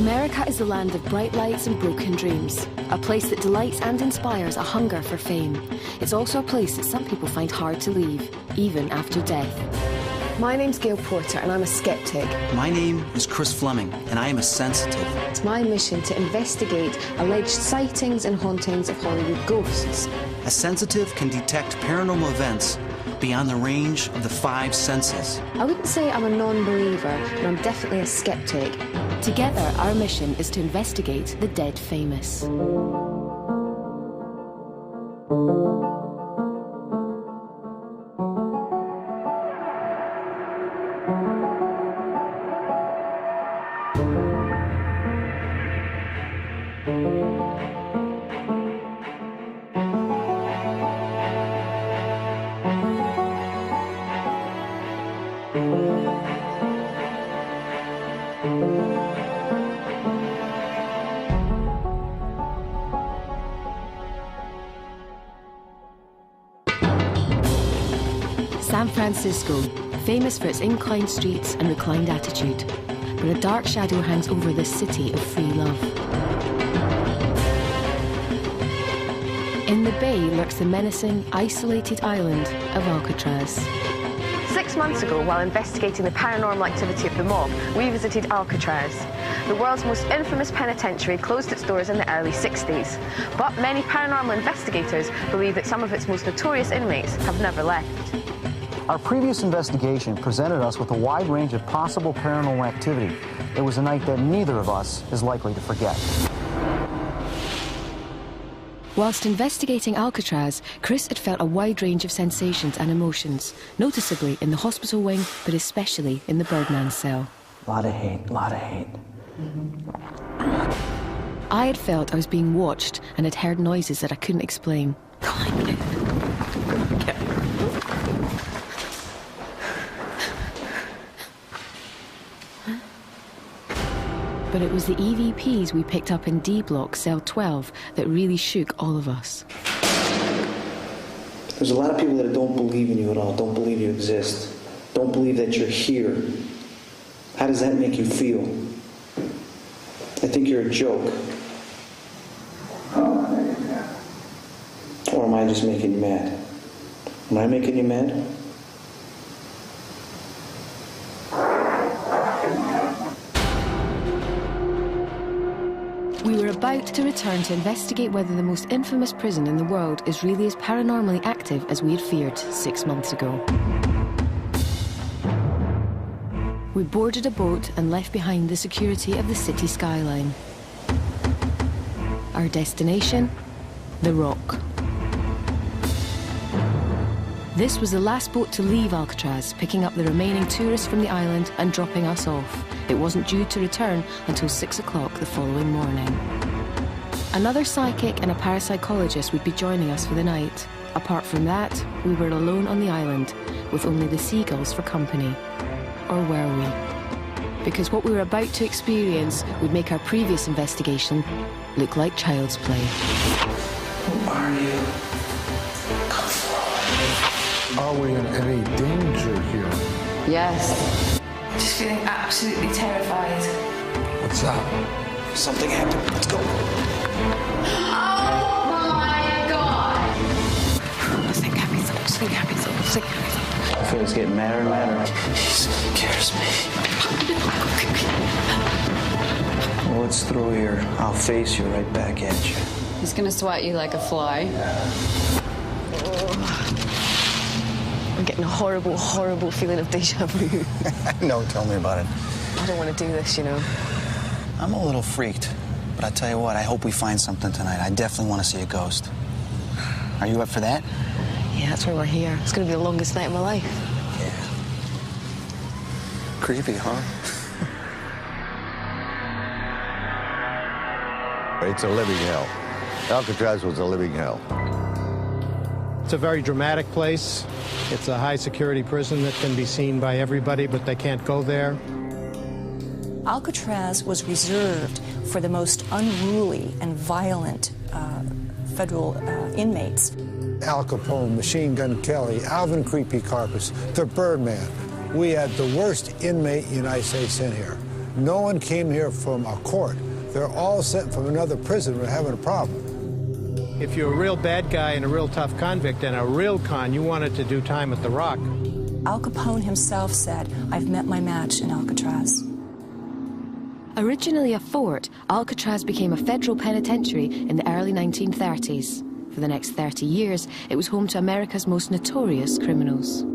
America is the land of bright lights and broken dreams, a place that delights and inspires a hunger for fame. It's also a place that some people find hard to leave, even after death. My name's Gail Porter and I'm a skeptic. My name is Chris Fleming and I am a sensitive. It's my mission to investigate alleged sightings and hauntings of Hollywood ghosts. A sensitive can detect paranormal events beyond the range of the 5 senses. I wouldn't say I'm a non-believer, but I'm definitely a skeptic. Together, our mission is to investigate the dead famous. San Francisco, famous for its inclined streets and reclined attitude, but a dark shadow hangs over this city of free love. In the bay lurks the menacing, isolated island of Alcatraz. 6 months ago, while investigating the paranormal activity of the mob, we visited Alcatraz. The world's most infamous penitentiary closed its doors in the early 60s, but many paranormal investigators believe that some of its most notorious inmates have never left. Our previous investigation presented us with a wide range of possible paranormal activity. It was a night that neither of us is likely to forget. Whilst investigating Alcatraz, Chris had felt a wide range of sensations and emotions, noticeably in the hospital wing, but especially in the Birdman cell. A lot of hate, a lot of hate. I had felt I was being watched and had heard noises that I couldn't explain. But it was the EVPs we picked up in D Block, cell 12, that really shook all of us. There's a lot of people that don't believe in you at all, don't believe you exist, don't believe that you're here. How does that make you feel? I think you're a joke. Or am I just making you mad? Am I making you mad? We were about to return to investigate whether the most infamous prison in the world is really as paranormally active as we had feared 6 months ago. We boarded a boat and left behind the security of the city skyline. Our destination? The Rock. This was the last boat to leave Alcatraz, picking up the remaining tourists from the island and dropping us off. It wasn't due to return until 6 o'clock the following morning. Another psychic and a parapsychologist would be joining us for the night. Apart from that, we were alone on the island, with only the seagulls for company. Or were we? Because what we were about to experience would make our previous investigation look like child's play. Who are you? Are we in any danger here? Yes. Just feeling absolutely terrified. What's up? Something happened. Let's go. Oh my God! Think happy thoughts, think happy thoughts, think happy thoughts. I feel it's getting madder and madder. He scares me. Well, let's through here. I'll face you right back at you. He's gonna swat you like a fly. I'm getting a horrible, horrible feeling of deja vu. No, tell me about it. I don't want to do this, you know. I'm a little freaked, but I tell you what, I hope we find something tonight. I definitely want to see a ghost. Are you up for that? Yeah, that's why we're here. It's going to be the longest night of my life. Yeah. Creepy, huh? It's a living hell. Alcatraz was a living hell. It's a very dramatic place. It's a high-security prison that can be seen by everybody, but they can't go there. Alcatraz was reserved for the most unruly and violent federal inmates. Al Capone, Machine Gun Kelly, Alvin Creepy Carpus, the Birdman. We had the worst inmate in the United States in here. No one came here from a court. They're all sent from another prison who are having a problem. If you're a real bad guy and a real tough convict and a real con, you wanted to do time at the Rock. Al Capone himself said, "I've met my match in Alcatraz." Originally a fort, Alcatraz became a federal penitentiary in the early 1930s. For the next 30 years, it was home to America's most notorious criminals.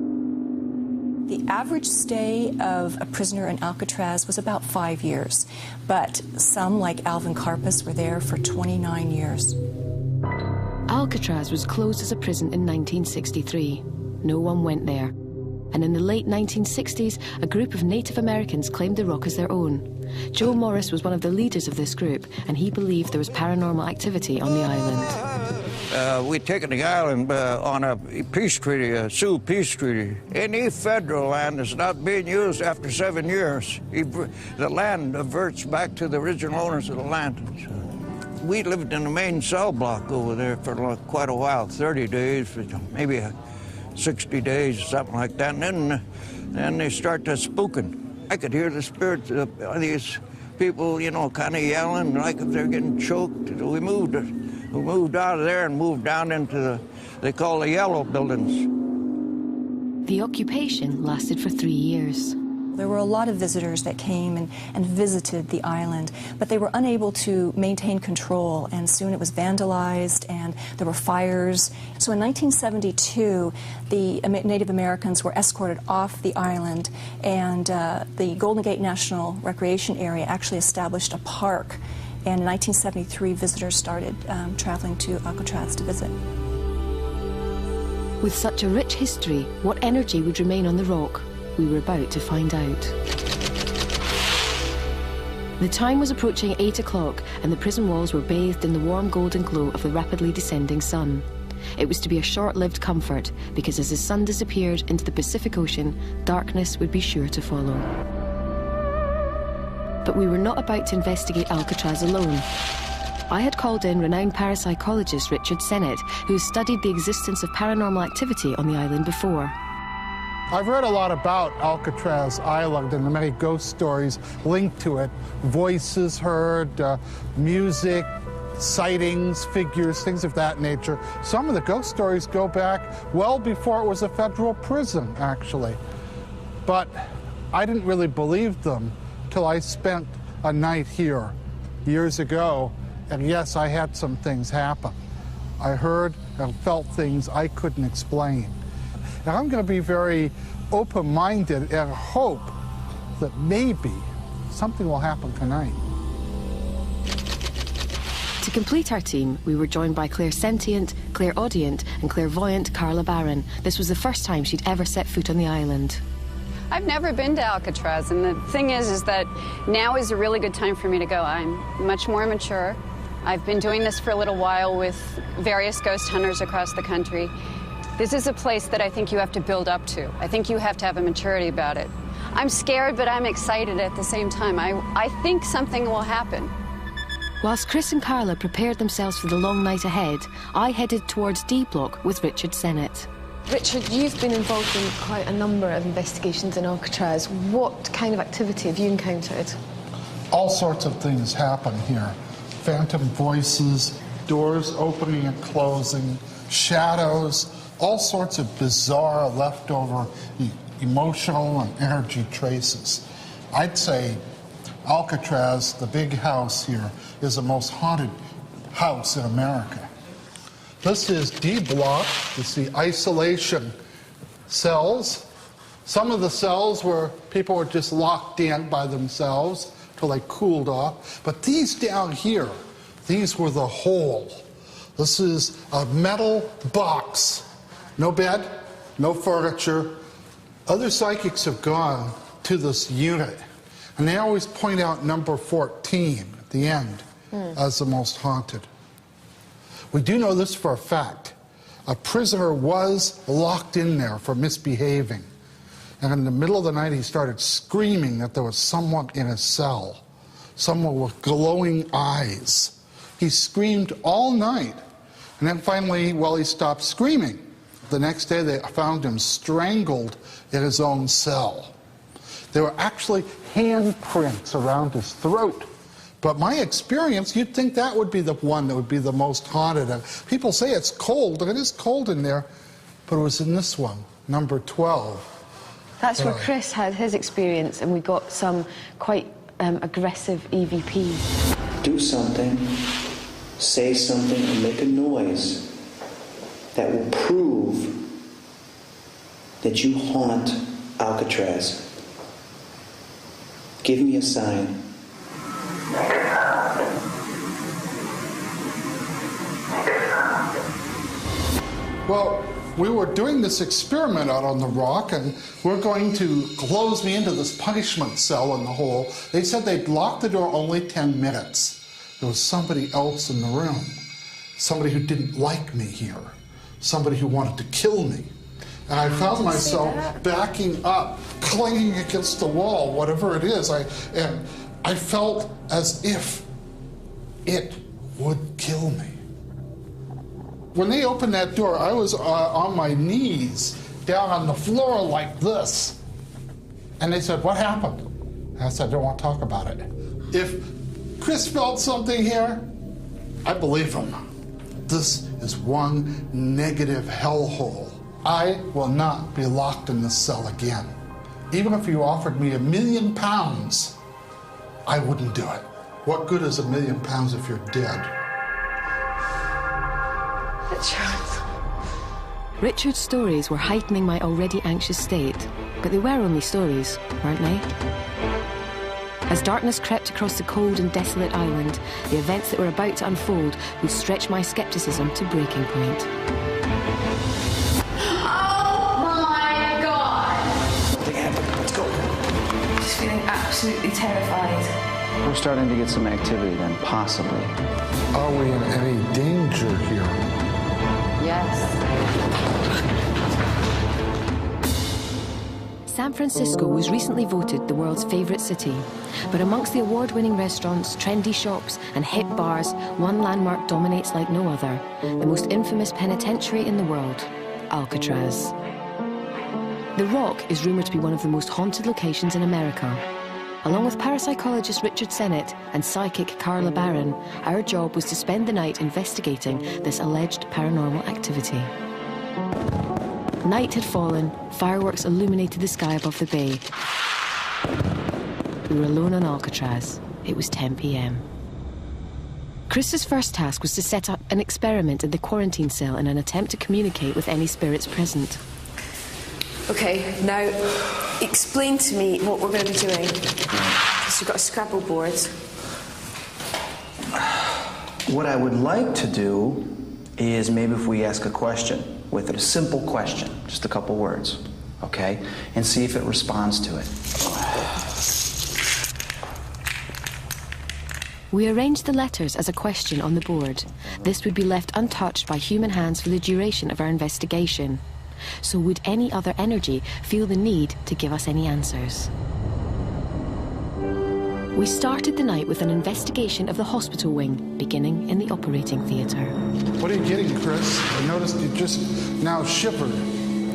The average stay of a prisoner in Alcatraz was about 5 years, but some, like Alvin Karpis, were there for 29 years. Alcatraz was closed as a prison in 1963. No one went there. And in the late 1960s, a group of Native Americans claimed the Rock as their own. Joe Morris was one of the leaders of this group, and he believed there was paranormal activity on the island. We'd taken the island on a peace treaty, a Sioux peace treaty. Any federal land is not being used after 7 years. The land reverts back to the original owners of the land. We lived in the main cell block over there for quite a while, 30 days, maybe 60 days, something like that. And then they start to spooking. I could hear the spirits of these people, you know, kind of yelling like if they're getting choked. We moved out of there and moved down into they call the yellow buildings. The occupation lasted for 3 years. There were a lot of visitors that came and visited the island, but they were unable to maintain control, and soon it was vandalized and there were fires. So in 1972, the Native Americans were escorted off the island, and the Golden Gate National Recreation Area actually established a park, and in 1973, visitors started traveling to Alcatraz to visit. With such a rich history, what energy would remain on the Rock? We were about to find out. The time was approaching 8 o'clock, and the prison walls were bathed in the warm golden glow of the rapidly descending sun. It was to be a short-lived comfort, because as the sun disappeared into the Pacific Ocean, darkness would be sure to follow. But we were not about to investigate Alcatraz alone. I had called in renowned parapsychologist Richard Sennett, who studied the existence of paranormal activity on the island before. I've read a lot about Alcatraz Island and the many ghost stories linked to it. Voices heard, music, sightings, figures, things of that nature. Some of the ghost stories go back well before it was a federal prison, actually. But I didn't really believe them till I spent a night here years ago. And yes, I had some things happen. I heard and felt things I couldn't explain. Now, I'm going to be very open-minded and hope that maybe something will happen tonight. To complete our team, we were joined by clairsentient, clairaudient and clairvoyant Carla Barron. This was the first time she'd ever set foot on the island. I've never been to Alcatraz, and the thing is that now is a really good time for me to go. I'm much more mature. I've been doing this for a little while with various ghost hunters across the country. This is a place that I think you have to build up to. I think you have to have a maturity about it. I'm scared, but I'm excited at the same time. I think something will happen. Whilst Chris and Carla prepared themselves for the long night ahead, I headed towards D Block with Richard Sennett. Richard, you've been involved in quite a number of investigations in Alcatraz. What kind of activity have you encountered? All sorts of things happen here. Phantom voices, doors opening and closing, shadows, all sorts of bizarre leftover emotional and energy traces. I'd say Alcatraz, the big house here, is the most haunted house in America. This is D Block. You see isolation cells. Some of the cells where people were just locked in by themselves till they cooled off. But these down here, these were the whole. This is a metal box. No bed, no furniture. Other psychics have gone to this unit, and they always point out number 14 at the end as the most haunted. We do know this for a fact. A prisoner was locked in there for misbehaving, and in the middle of the night he started screaming that there was someone in his cell, someone with glowing eyes. He screamed all night, and then finally, well, he stopped screaming. The next day they found him strangled in his own cell. There were actually handprints around his throat. But my experience, you'd think that would be the one that would be the most haunted. And people say it's cold, and it is cold in there, but it was in this one, number 12. That's where Chris had his experience, and we got some quite aggressive EVPs. Do something, say something, and make a noise that will prove that you haunt Alcatraz. Give me a sign. Well, we were doing this experiment out on the rock, and we're going to close me into this punishment cell in the hole. They said they'd lock the door only 10 minutes. There was somebody else in the room, somebody who didn't like me here, somebody who wanted to kill me. And I found myself backing up, clinging against the wall, whatever it is. And I felt as if it would kill me. When they opened that door, I was on my knees, down on the floor like this. And they said, "What happened?" And I said, "I don't want to talk about it." If Chris felt something here, I believe him. This is one negative hellhole. I will not be locked in this cell again. Even if you offered me £1 million, I wouldn't do it. What good is £1 million if you're dead? Richard's stories were heightening my already anxious state, but they were only stories, weren't they? As darkness crept across the cold and desolate island, the events that were about to unfold would stretch my skepticism to breaking point. Oh my God! Something happened. Let's go. Just feeling absolutely terrified. We're starting to get some activity then, possibly. Are we in any danger here? Yes. San Francisco was recently voted the world's favourite city, but amongst the award-winning restaurants, trendy shops and hip bars, one landmark dominates like no other, the most infamous penitentiary in the world, Alcatraz. The Rock is rumoured to be one of the most haunted locations in America. Along with parapsychologist Richard Sennett and psychic Carla Barron, our job was to spend the night investigating this alleged paranormal activity. Night had fallen, fireworks illuminated the sky above the bay. We were alone on Alcatraz. It was 10 p.m. Chris's first task was to set up an experiment in the quarantine cell in an attempt to communicate with any spirits present. Okay, now explain to me what we're going to be doing. Because you've got a Scrabble board. What I would like to do is maybe if we ask a question with it, a simple question, just a couple words, okay? And see if it responds to it. We arranged the letters as a question on the board. This would be left untouched by human hands for the duration of our investigation. So would any other energy feel the need to give us any answers? We started the night with an investigation of the hospital wing, beginning in the operating theatre. What are you getting, Chris? I noticed you just now shivered.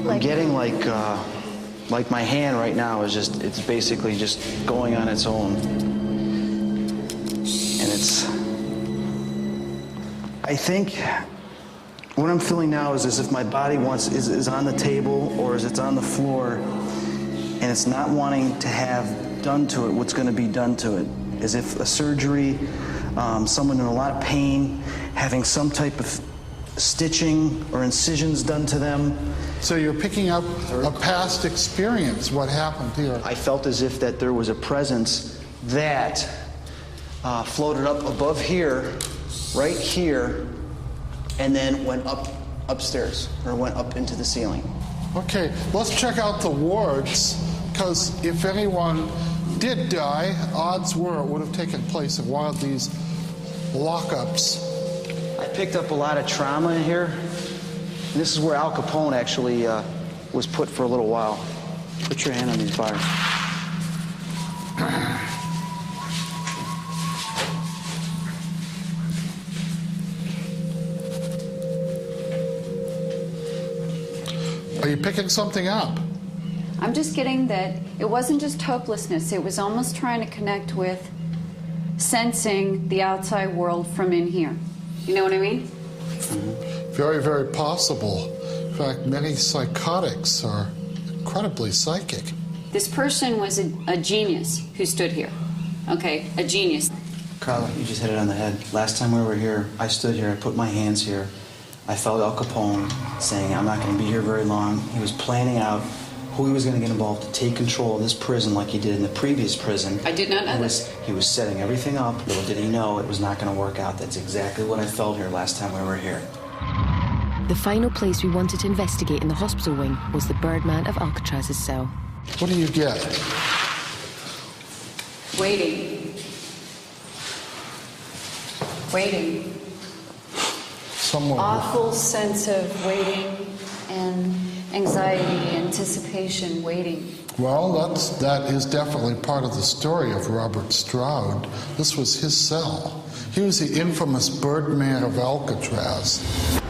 I'm getting like my hand right now is just, it's basically just going on its own. And it's, I think what I'm feeling now is as if my body is on the table or as it's on the floor and it's not wanting to have done to it what's going to be done to it. As if a surgery, someone in a lot of pain, having some type of stitching or incisions done to them. So you're picking up a past experience, what happened here. I felt as if that there was a presence that floated up above here, right here, and then went upstairs, or went up into the ceiling. Okay, let's check out the wards, because if anyone did die, odds were it would have taken place in one of these lockups. I picked up a lot of trauma in here. And this is where Al Capone actually was put for a little while. Put your hand on these bars. Are you picking something up? I'm just getting that it wasn't just hopelessness, it was almost trying to connect with sensing the outside world from in here. You know what I mean? Very, very possible. In fact, many psychotics are incredibly psychic. This person was a genius who stood here. Okay, a genius. Carla, you just hit it on the head. Last time we were here, I stood here, I put my hands here. I felt Al Capone saying, I'm not going to be here very long. He was planning out who he was going to get involved to take control of this prison like he did in the previous prison. I did not know this. He was setting everything up. Little did he know it was not going to work out. That's exactly what I felt here last time we were here. The final place we wanted to investigate in the hospital wing was the Birdman of Alcatraz's cell. What do you get? Waiting. Waiting. Someone. Awful sense of waiting and anxiety, anticipation, waiting. Well, that is definitely part of the story of Robert Stroud. This was his cell. He was the infamous Birdman of Alcatraz.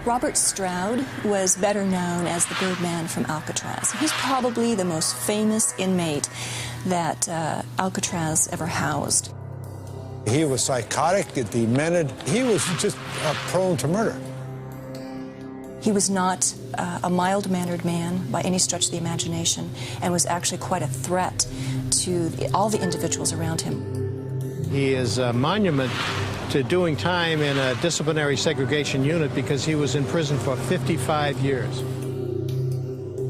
Robert Stroud was better known as the Birdman from Alcatraz. He's probably the most famous inmate that Alcatraz ever housed. He was psychotic, demented. He was just prone to murder. He was not a mild-mannered man by any stretch of the imagination, and was actually quite a threat to all the individuals around him. He is a monument to doing time in a disciplinary segregation unit because he was in prison for 55 years.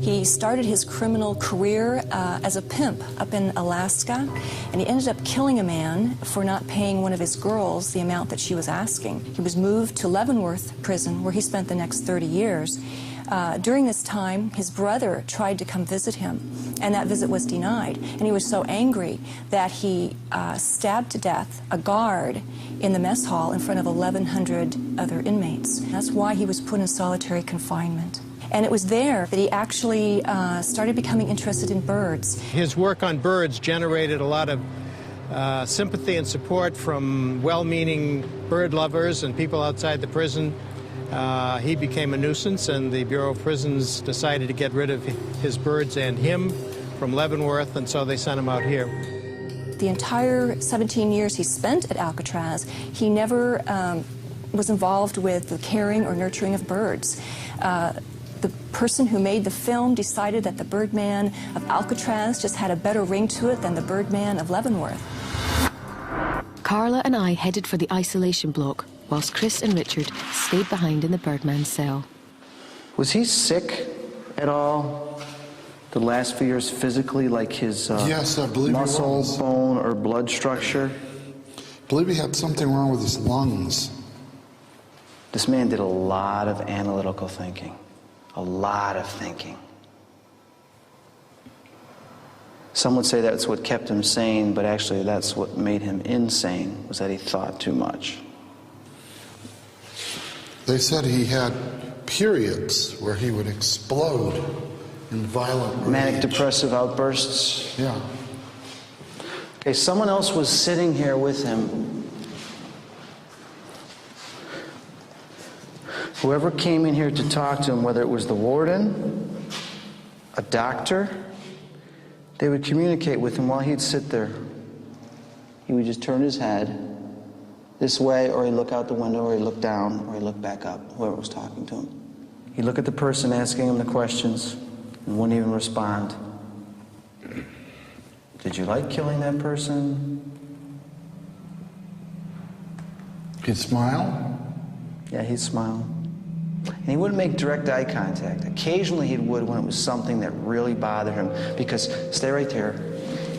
He started his criminal career as a pimp up in Alaska, and he ended up killing a man for not paying one of his girls the amount that she was asking. He was moved to Leavenworth prison, where he spent the next 30 years. During this time, his brother tried to come visit him, and that visit was denied. And he was so angry that he stabbed to death a guard in the mess hall in front of 1,100 other inmates. That's why he was put in solitary confinement. And it was there that he actually started becoming interested in birds. His work on birds generated a lot of sympathy and support from well-meaning bird lovers and people outside the prison. He became a nuisance, and the Bureau of Prisons decided to get rid of his birds and him from Leavenworth, and so they sent him out here. The entire 17 years he spent at Alcatraz, he never was involved with the caring or nurturing of birds. The person who made the film decided that the Birdman of Alcatraz just had a better ring to it than the Birdman of Leavenworth. Carla and I headed for the isolation block, whilst Chris and Richard stayed behind in the Birdman's cell. Was he sick at all the last few years physically, like his yes, I believe muscle, he was. bone, or blood structure? I believe he had something wrong with his lungs. This man did a lot of analytical thinking. A lot of thinking. Some would say that's what kept him sane, but actually that's what made him insane, was that he thought too much. They said he had periods where he would explode in violent rage. Manic depressive outbursts. Yeah. Okay, someone else was sitting here with him. Whoever came in here to talk to him, whether it was the warden, a doctor, they would communicate with him while he'd sit there. He would just turn his head this way, or he'd look out the window, or he'd look down, or he'd look back up, whoever was talking to him. He'd look at the person asking him the questions and wouldn't even respond. Did you like killing that person? He'd smile? Yeah, he'd smile. And he wouldn't make direct eye contact. Occasionally he would when it was something that really bothered him, because, stay right there,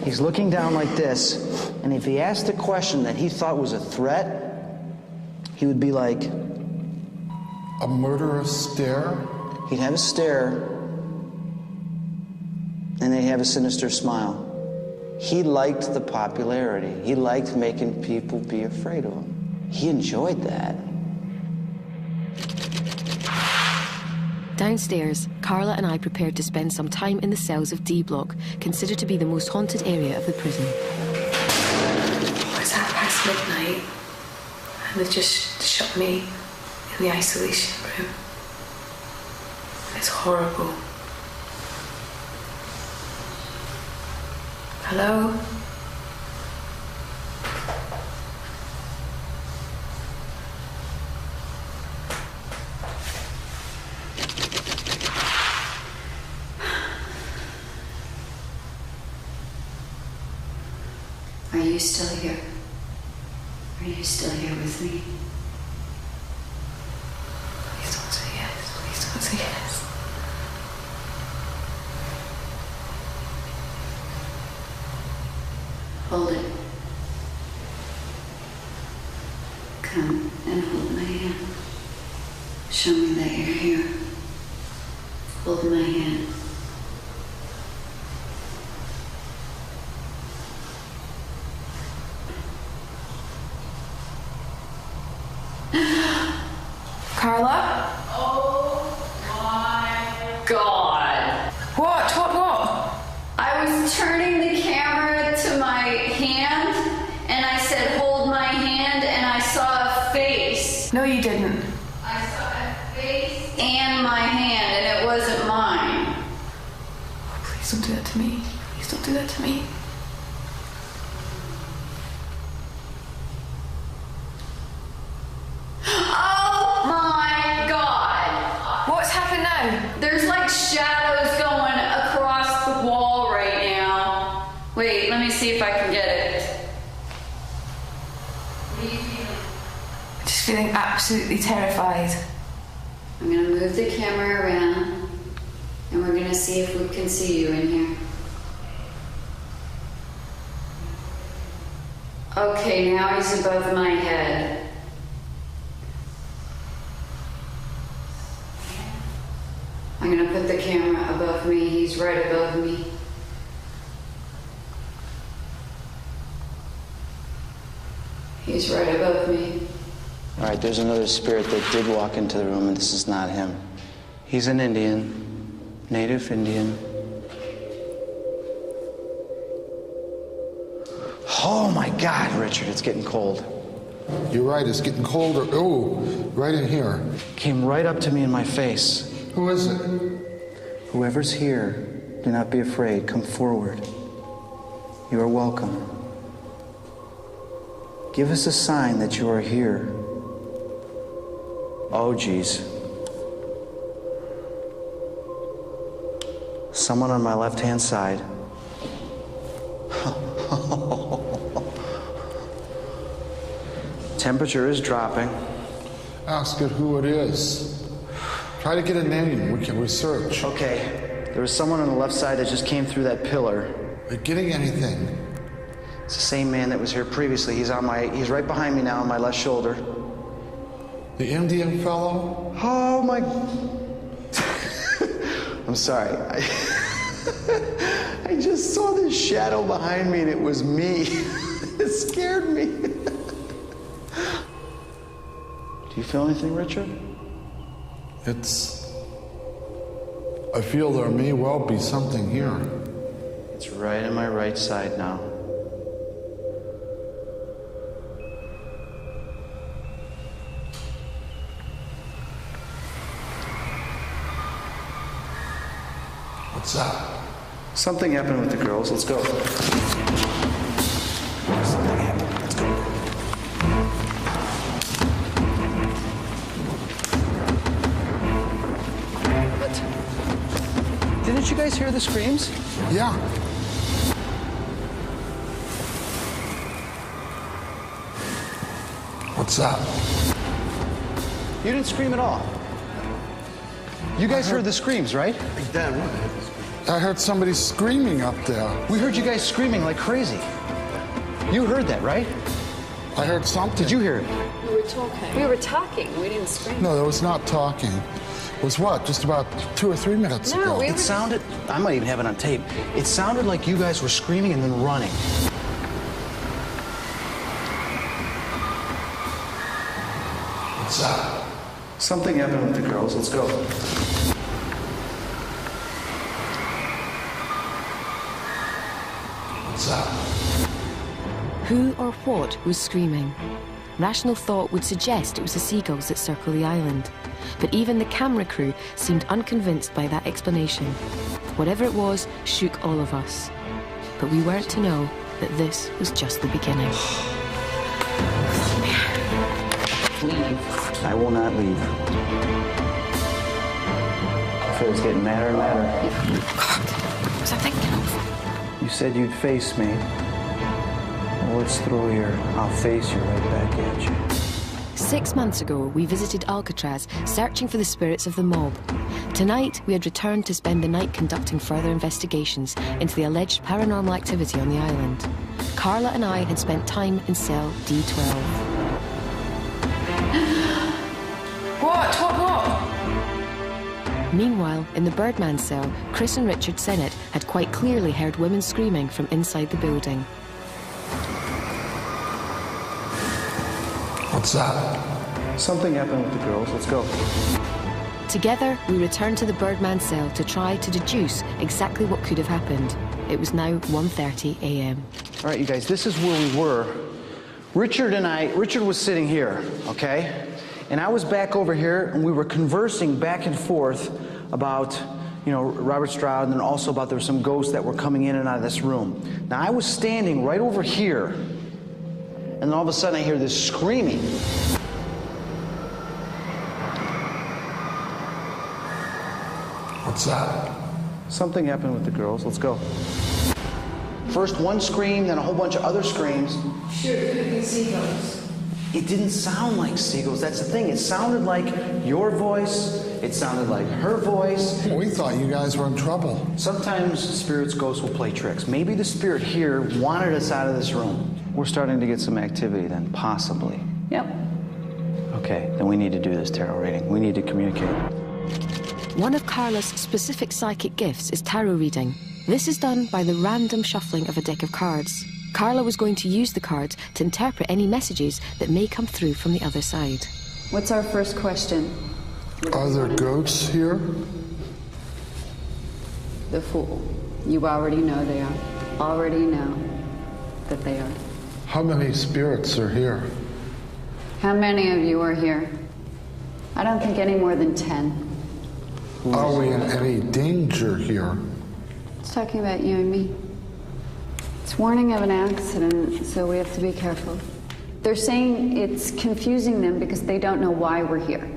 he's looking down like this, and if he asked a question that he thought was a threat, he would be like... A murderous stare? He'd have a stare, and they'd have a sinister smile. He liked the popularity. He liked making people be afraid of him. He enjoyed that. Downstairs, Carla and I prepared to spend some time in the cells of D Block, considered to be the most haunted area of the prison. It's midnight, and they've just shut me in the isolation room. It's horrible. Hello? Are you still here? Are you still here with me? Please don't say yes. Please don't say yes. Hold it. Come and hold my hand. Show me that you're here. Hold my hand. Carla? Oh my God. What? I was turning the camera to my hand and I said, hold my hand, and I saw a face. No, you didn't. I saw a face and my hand, and it wasn't mine. Please don't do that to me. Please don't do that to me. Oh my God. What's happened now? There's like shadows going across the wall right now. Wait, let me see if I can get it. What are you feeling? Just feeling absolutely terrified. I'm gonna move the camera around and we're gonna see if we can see you in here. Okay, now he's above my head. I'm gonna put the camera above me. He's right above me. He's right above me. All right, there's another spirit that did walk into the room, and this is not him. He's an Indian, native Indian. Oh my God, Richard, it's getting cold. You're right, it's getting colder. Oh, right in here. Came right up to me in my face. Who is it? Whoever's here, do not be afraid. Come forward. You are welcome. Give us a sign that you are here. Oh, geez. Someone on my left-hand side. Temperature is dropping. Ask it who it is. Try to get a name. We can research. Okay. There was someone on the left side that just came through that pillar. Are you getting anything? It's the same man that was here previously. He's right behind me now on my left shoulder. The Indian fellow? Oh my... I'm sorry. I just saw this shadow behind me and it was me. It scared me. Do you feel anything, Richard? I feel there may well be something here. It's right on my right side now. What's that? Something happened with the girls. Let's go. Something happened. Let's go. What? Didn't you guys hear the screams? Yeah. What's that? You didn't scream at all. You guys heard the screams, right? Dad, what? I heard somebody screaming up there. We heard you guys screaming like crazy. You heard that, right? I heard something. Did you hear it? We were talking. We were talking. We didn't scream. No, there was not talking. It was what? Just about 2 or 3 minutes ago. It sounded, I might even have it on tape. It sounded like you guys were screaming and then running. What's that? Something happened with the girls. Let's go. What's that? Who or what was screaming? Rational thought would suggest it was the seagulls that circle the island. But even the camera crew seemed unconvinced by that explanation. Whatever it was shook all of us. But we weren't to know that this was just the beginning. I will not leave. I feel it's getting madder and madder. God, what was I thinking of? You said you'd face me. Well, let's throw here. I'll face you right back at you. 6 months ago, we visited Alcatraz, searching for the spirits of the mob. Tonight, we had returned to spend the night conducting further investigations into the alleged paranormal activity on the island. Carla and I had spent time in cell D12. What? Meanwhile, in the Birdman cell, Chris and Richard Sennett had quite clearly heard women screaming from inside the building. What's that? Something happened with the girls. Let's go. Together, we returned to the Birdman cell to try to deduce exactly what could have happened. It was now 1:30 a.m. All right, you guys, this is where we were. Richard was sitting here, okay? And I was back over here, and we were conversing back and forth about, Robert Stroud, and then also about there were some ghosts that were coming in and out of this room. Now, I was standing right over here, and then all of a sudden I hear this screaming. What's that? Something happened with the girls. Let's go. First one scream, then a whole bunch of other screams. Sure, it could be seagulls. It didn't sound like seagulls. That's the thing. It sounded like your voice. It sounded like her voice. We thought you guys were in trouble. Sometimes spirits, ghosts will play tricks. Maybe the spirit here wanted us out of this room. We're starting to get some activity then, possibly. Yep. Okay, then we need to do this tarot reading. We need to communicate. One of Carla's specific psychic gifts is tarot reading. This is done by the random shuffling of a deck of cards. Carla was going to use the cards to interpret any messages that may come through from the other side. What's our first question? Are there ghosts here? The Fool. You already know they are. Already know that they are. How many spirits are here? How many of you are here? I don't think any more than 10. Are we in any danger here? It's talking about you and me. It's warning of an accident, so we have to be careful. They're saying it's confusing them because they don't know why we're here.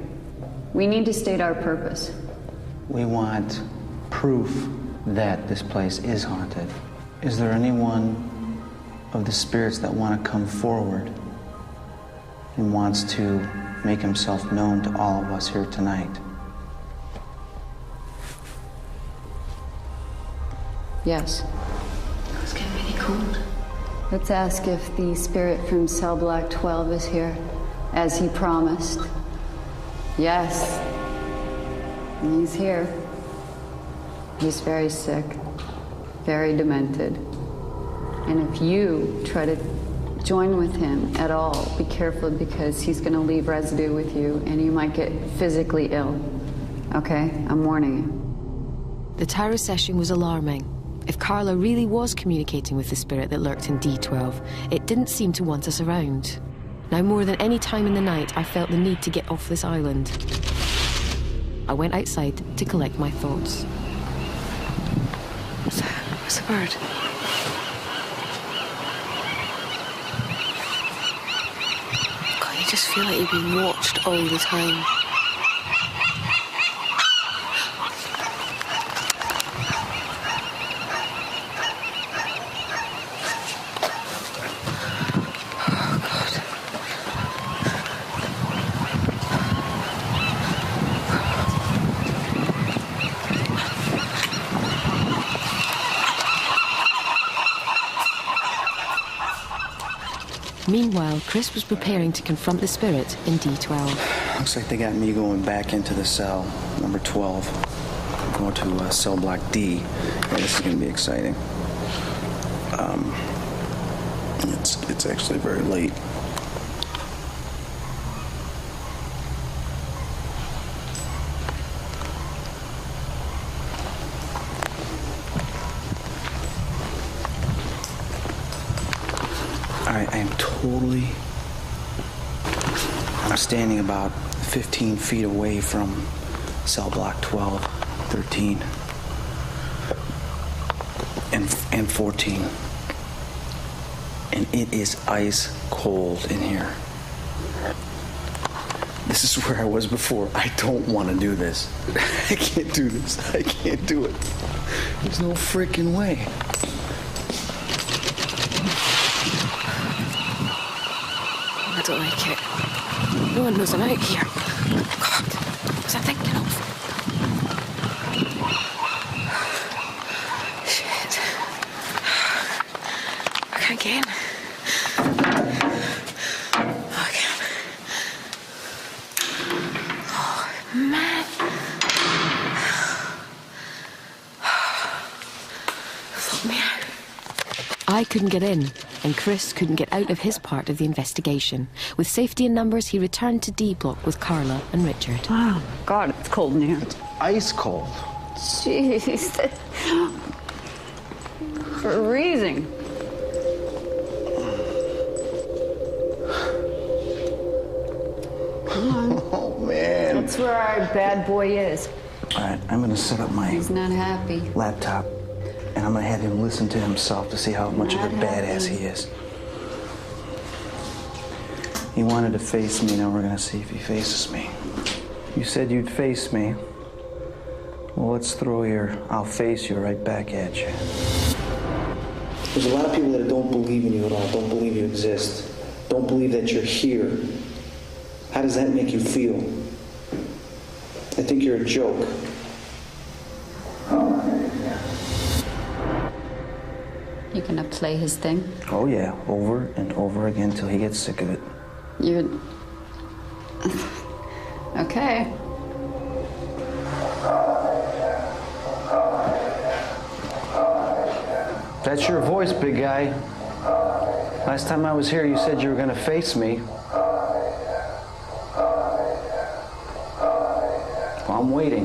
We need to state our purpose. We want proof that this place is haunted. Is there anyone of the spirits that want to come forward and wants to make himself known to all of us here tonight? Yes. It's getting really cold. Let's ask if the spirit from cell block 12 is here, as he promised. Yes. He's here. He's very sick, very demented. And if you try to join with him at all, be careful because he's going to leave residue with you and you might get physically ill. Okay? I'm warning you. The tarot session was alarming. If Carla really was communicating with the spirit that lurked in D12, it didn't seem to want us around. Now, more than any time in the night, I felt the need to get off this island. I went outside to collect my thoughts. What's that? What's the bird? God, you just feel like you're being watched all the time. Meanwhile, Chris was preparing to confront the spirit in D12. Looks like they got me going back into the cell, number 12. I'm going to cell block D. Yeah, this is going to be exciting. It's actually very late. I'm standing about 15 feet away from cell block 12, 13. And and 14. And it is ice cold in here. This is where I was before. I don't want to do this. I can't do this. I can't do it. There's no freaking way. I don't like it. No one knows I'm out here. God, what was I thinking of? Shit. I can't get in. Man. Fuck me out. I couldn't get in, and Chris couldn't get out of his part of the investigation. With safety in numbers, he returned to D Block with Carla and Richard. Oh, God, it's cold in here. It's ice cold. Jeez. Freezing. Come on. Oh, man. That's where our bad boy is. All right, I'm going to set up my He's not happy. laptop, and I'm going to have him listen to himself to see how much of a badass he is. He wanted to face me. Now we're going to see if he faces me. You said you'd face me. Well, let's throw your I'll face you right back at you. There's a lot of people that don't believe in you at all, don't believe you exist, don't believe that you're here. How does that make you feel? I think you're a joke. You gonna play his thing? Oh yeah, over and over again till he gets sick of it. You're... Okay. That's your voice, big guy. Last time I was here, you said you were gonna face me. Well, I'm waiting.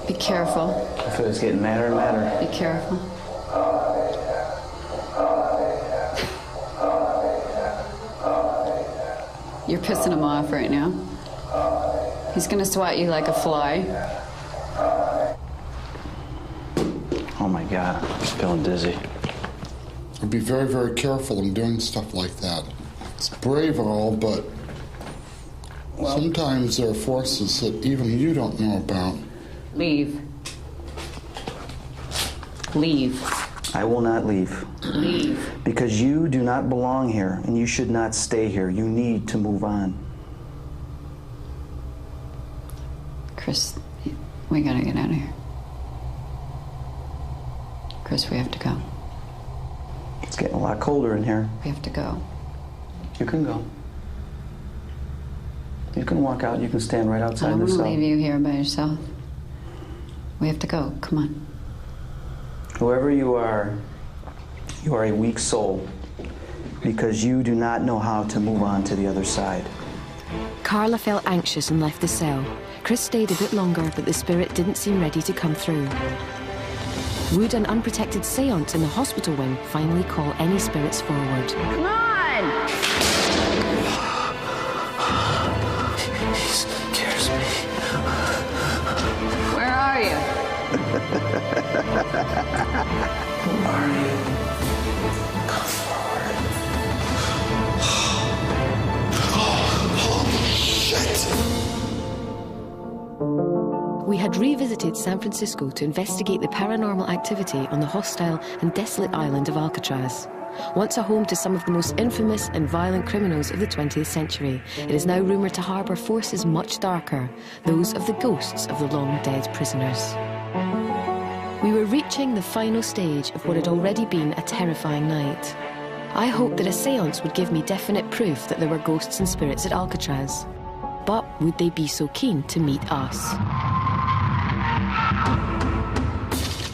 Be careful. If it was getting madder and madder. Be careful. You're pissing him off right now. He's gonna swat you like a fly. Oh my God, I'm feeling dizzy. I'd be very, very careful in doing stuff like that. It's brave and all, but sometimes there are forces that even you don't know about. Leave. Leave. I will not leave. Leave. Because you do not belong here, and you should not stay here. You need to move on. Chris, we gotta get out of here. Chris, we have to go. It's getting a lot colder in here. We have to go. You can go. You can walk out. You can stand right I outside don't the want to cell. leave you here by yourself. We have to go. Come on. Whoever you are a weak soul because you do not know how to move on to the other side. Carla felt anxious and left the cell. Chris stayed a bit longer, but the spirit didn't seem ready to come through. Would an unprotected seance in the hospital wing finally call any spirits forward? Come on! He scares me. Where are you? Who are you? Come forward. Oh, shit! We had revisited San Francisco to investigate the paranormal activity on the hostile and desolate island of Alcatraz. Once a home to some of the most infamous and violent criminals of the 20th century, it is now rumoured to harbour forces much darker, those of the ghosts of the long-dead prisoners. We were reaching the final stage of what had already been a terrifying night. I hoped that a séance would give me definite proof that there were ghosts and spirits at Alcatraz. But would they be so keen to meet us?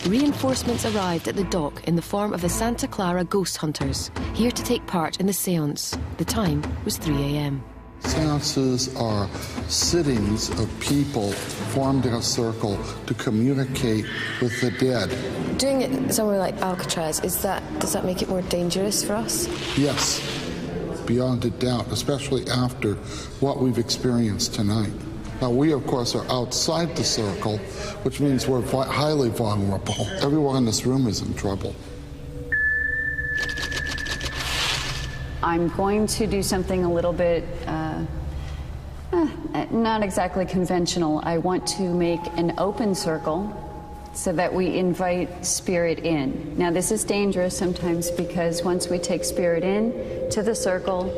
Reinforcements arrived at the dock in the form of the Santa Clara Ghost Hunters, here to take part in the séance. The time was 3 a.m. Seances are sittings of people formed in a circle to communicate with the dead. Doing it somewhere like Alcatraz, does that make it more dangerous for us? Yes, beyond a doubt, especially after what we've experienced tonight. Now, we, of course, are outside the circle, which means we're highly vulnerable. Everyone in this room is in trouble. I'm going to do something a little bit, not exactly conventional. I want to make an open circle so that we invite spirit in. Now, this is dangerous sometimes because once we take spirit in to the circle,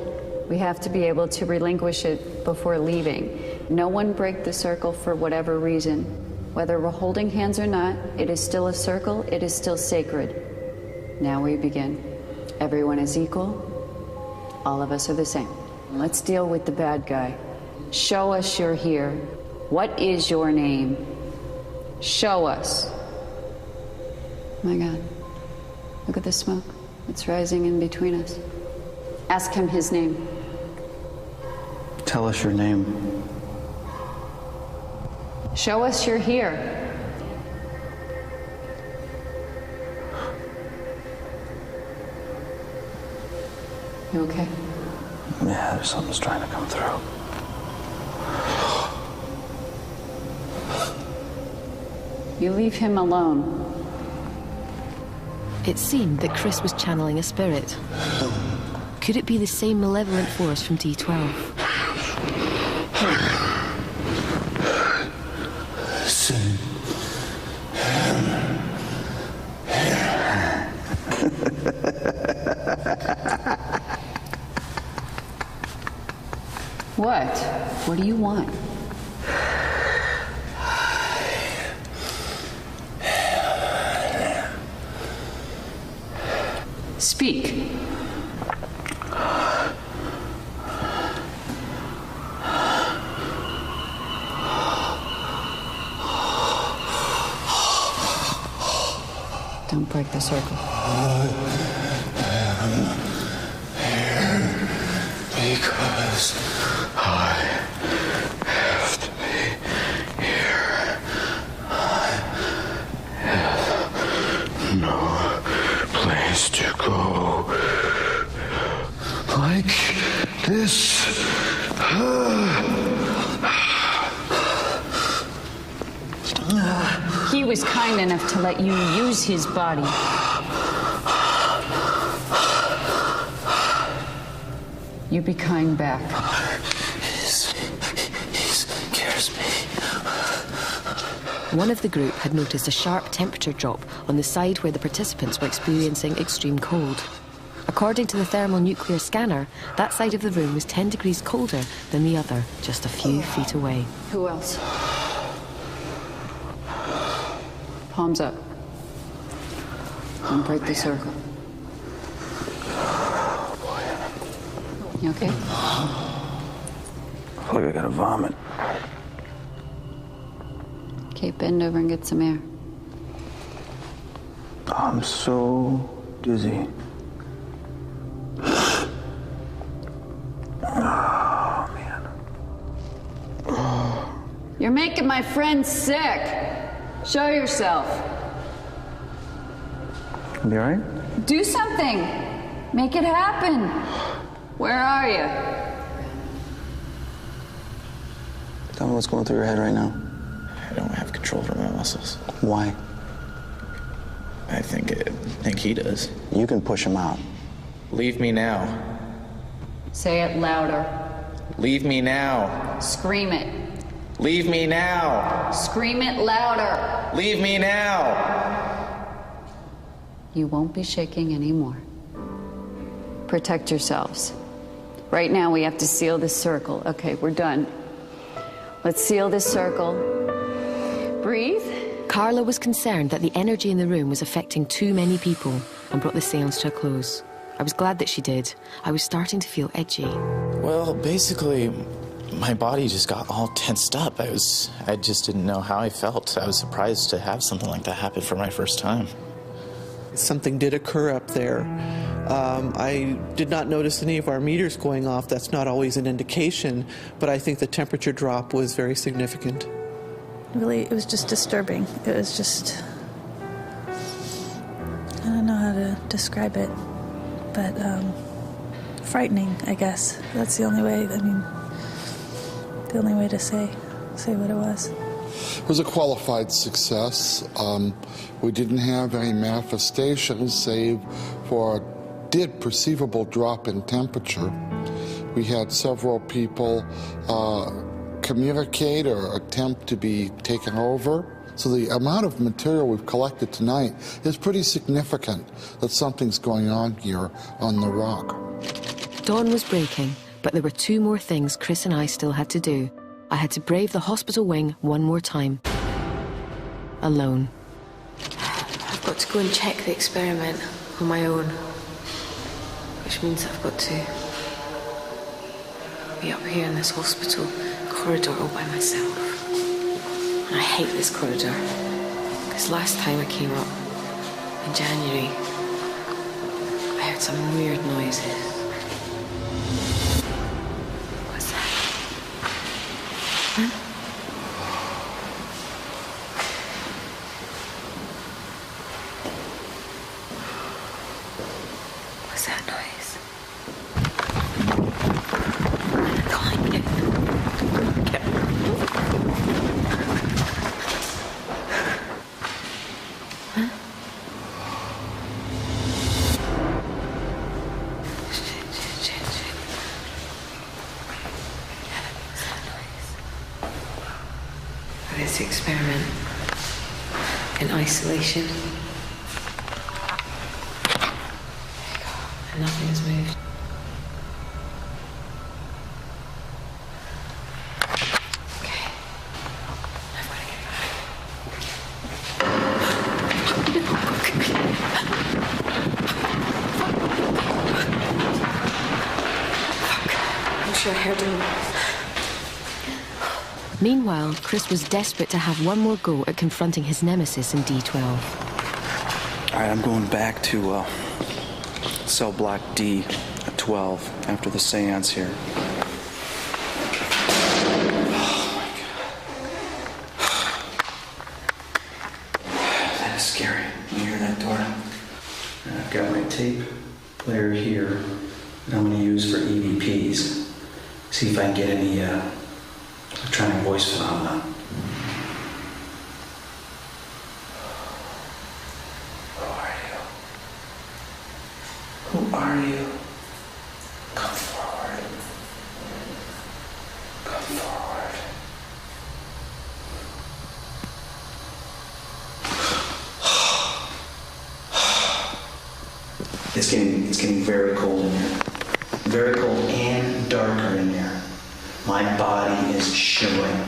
we have to be able to relinquish it before leaving. No one break the circle for whatever reason. Whether we're holding hands or not, it is still a circle, it is still sacred. Now we begin. Everyone is equal. All of us are the same. Let's deal with the bad guy. Show us you're here. What is your name? Show us. Oh my God. Look at the smoke. It's rising in between us. Ask him his name. Tell us your name. Show us you're here. You okay? Yeah, there's something's trying to come through. You leave him alone. It seemed that Chris was channeling a spirit. Could it be the same malevolent force from D12? What? What do you want? Speak. Don't break the circle. I am here because I have to be here. I have no place to go like this. He was kind enough to let you use his body. You be kind back. He scares me. One of the group had noticed a sharp temperature drop on the side where the participants were experiencing extreme cold. According to the thermonuclear scanner, that side of the room was 10 degrees colder than the other, just a few feet away. Who else? Palms up. Don't break the circle. You okay? I feel like I gotta vomit. Okay, bend over and get some air. I'm so dizzy. Oh, man. You're making my friend sick. Show yourself. You all right? Do something. Make it happen. Where are you? Tell me what's going through your head right now. I don't have control over my muscles. Why? I think he does. You can push him out. Leave me now. Say it louder. Leave me now. Scream it. Leave me now. Scream it louder. Leave me now. You won't be shaking anymore. Protect yourselves. Right now we have to seal this circle. Okay, we're done. Let's seal this circle. Breathe. Carla was concerned that the energy in the room was affecting too many people and brought the seance to a close. I was glad that she did. I was starting to feel edgy. Well, basically, my body just got all tensed up. I just didn't know how I felt. I was surprised to have something like that happen for my first time. Something did occur up there. I did not notice any of our meters going off. That's not always an indication, but I think the temperature drop was very significant. Really, it was just disturbing. It was just, I don't know how to describe it, but frightening, I guess. That's the only way, the only way to say. say what it was. It was a qualified success. We didn't have any manifestations save for a perceivable drop in temperature. We had several people communicate or attempt to be taken over. So the amount of material we've collected tonight is pretty significant that something's going on here on the rock. Dawn was breaking, but there were 2 more things Chris and I still had to do. I had to brave the hospital wing one more time. Alone. I've got to go and check the experiment on my own. Which means I've got to be up here in this hospital corridor all by myself. And I hate this corridor. Because last time I came up, in January, I heard some weird noises. What's that? Huh? What's that noise? Come on, get it. Huh? Shit. This experiment in isolation. And nothing has moved. Okay. I've got to get back. I'm sure I heard him. Meanwhile, Chris was desperate to have one more go at confronting his nemesis in D12. All right, I'm going back to cell block D at 12 after the seance here. Oh my God. That is scary. You hear that, Dora? And I've got my tape player here that I'm going to use for EVPs. See if I can get any electronic voice phenomena. Who are you? Come forward. Come forward. It's getting very cold in here. Very cold and darker in here. My body is shivering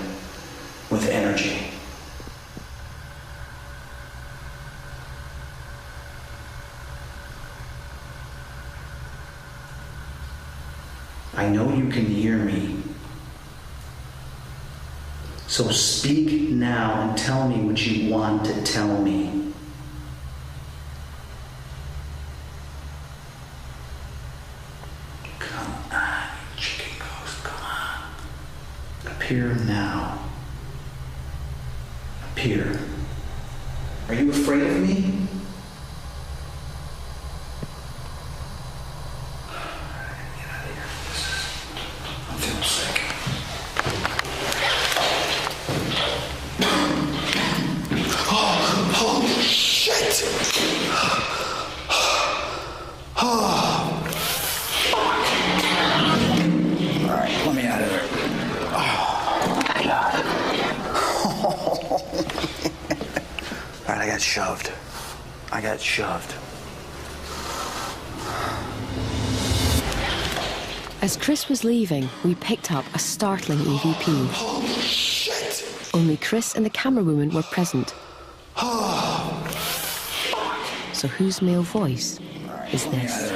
with energy. I know you can hear me. So speak now and tell me what you want to tell me. Come on, you chicken ghost, come on. Appear now. Appear. Are you afraid of me? I got shoved. As Chris was leaving, we picked up a startling EVP. Holy shit! Only Chris and the camerawoman were present. So whose male voice is this?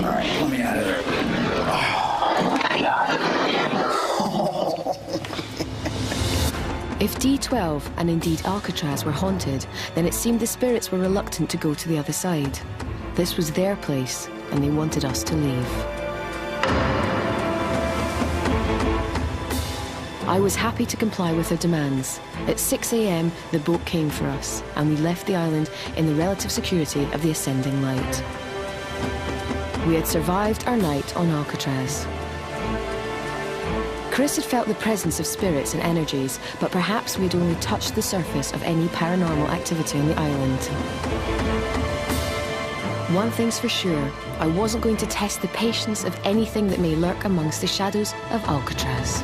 Alright, let me out of there. If D12 and indeed Alcatraz were haunted, then it seemed the spirits were reluctant to go to the other side. This was their place, and they wanted us to leave. I was happy to comply with their demands. At 6 a.m, the boat came for us, and we left the island in the relative security of the ascending light. We had survived our night on Alcatraz. Chris had felt the presence of spirits and energies, but perhaps we'd only touched the surface of any paranormal activity on the island. One thing's for sure, I wasn't going to test the patience of anything that may lurk amongst the shadows of Alcatraz.